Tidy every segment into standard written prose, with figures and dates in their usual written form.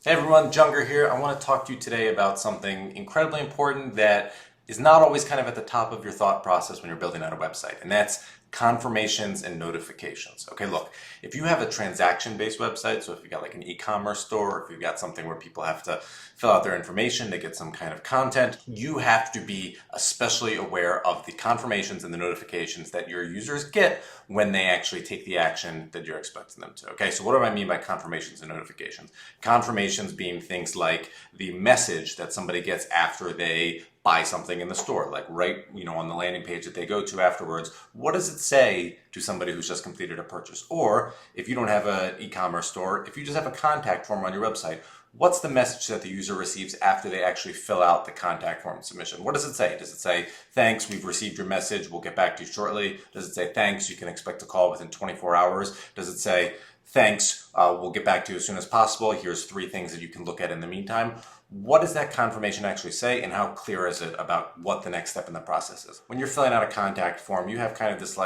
Hey everyone, Junger here. I want to talk to you today about something incredibly important that is not always kind of at the top of your thought process when you're building out a website, and that's confirmations and notifications. Okay, look, if you have a transaction-based website, so if you've got like an e-commerce store, or if you've got something where people have to fill out their information to get some kind of content, you have to be especially aware of the confirmations and the notifications that your users get when they actually take the action that you're expecting them to. Okay, so what do I mean by confirmations and notifications? Confirmations being things like the message that somebody gets after they buy something in the store, like right, on the landing page that they go to afterwards. What does it say to somebody who's just completed a purchase? Or if you don't have an e-commerce store, if you just have a contact form on your website, what's the message that the user receives after they actually fill out the contact form submission? What does it say? Does it say, thanks, we've received your message, we'll get back to you shortly? Does it say, thanks, you can expect a call within 24 hours? Does it say, thanks, we'll get back to you as soon as possible, here's 3 things that you can look at in the meantime? What does that confirmation actually say, and how clear is it about what the next step in the process is? When you're filling out a contact form, you have kind of this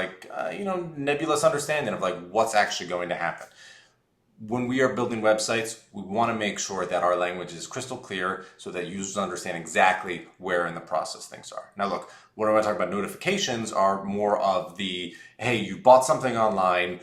nebulous understanding of like what's actually going to happen. When we are building websites, we want to make sure that our language is crystal clear so that users understand exactly where in the process things are. Now look, when I talk about notifications are more of the, hey, you bought something online,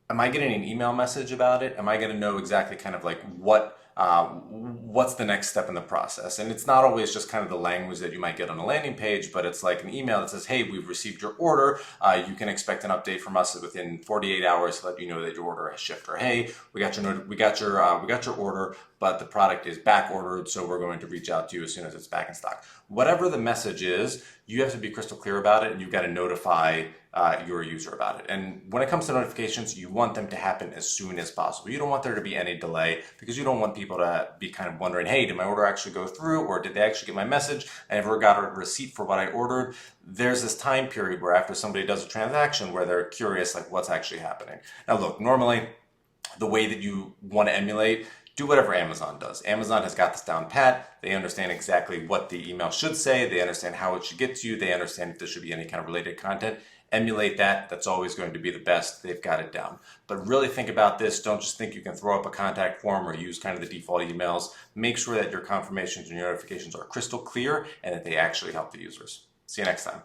am I getting an email message about it? Am I going to know exactly kind of like what's the next step in the process? And it's not always just kind of the language that you might get on a landing page, but it's like an email that says, hey, we've received your order. You can expect an update from us within 48 hours to let you know that your order has shipped. Or hey, we got your order, but the product is back ordered, so we're going to reach out to you as soon as it's back in stock. Whatever the message is, you have to be crystal clear about it, and you've got to notify your user about it. And when it comes to notifications, you want them to happen as soon as possible. You don't want there to be any delay because you don't want people to be kind of wondering, hey, did my order actually go through, or did they actually get my message? I never got a receipt for what I ordered. There's this time period where after somebody does a transaction where they're curious like what's actually happening. Now look, normally the way that you want to emulate, do whatever Amazon does. Amazon has got this down pat. They understand exactly what the email should say. They understand how it should get to you. They understand if there should be any kind of related content. Emulate that. That's always going to be the best. They've got it down. But really think about this. Don't just think you can throw up a contact form or use kind of the default emails. Make sure that your confirmations and your notifications are crystal clear and that they actually help the users. See you next time.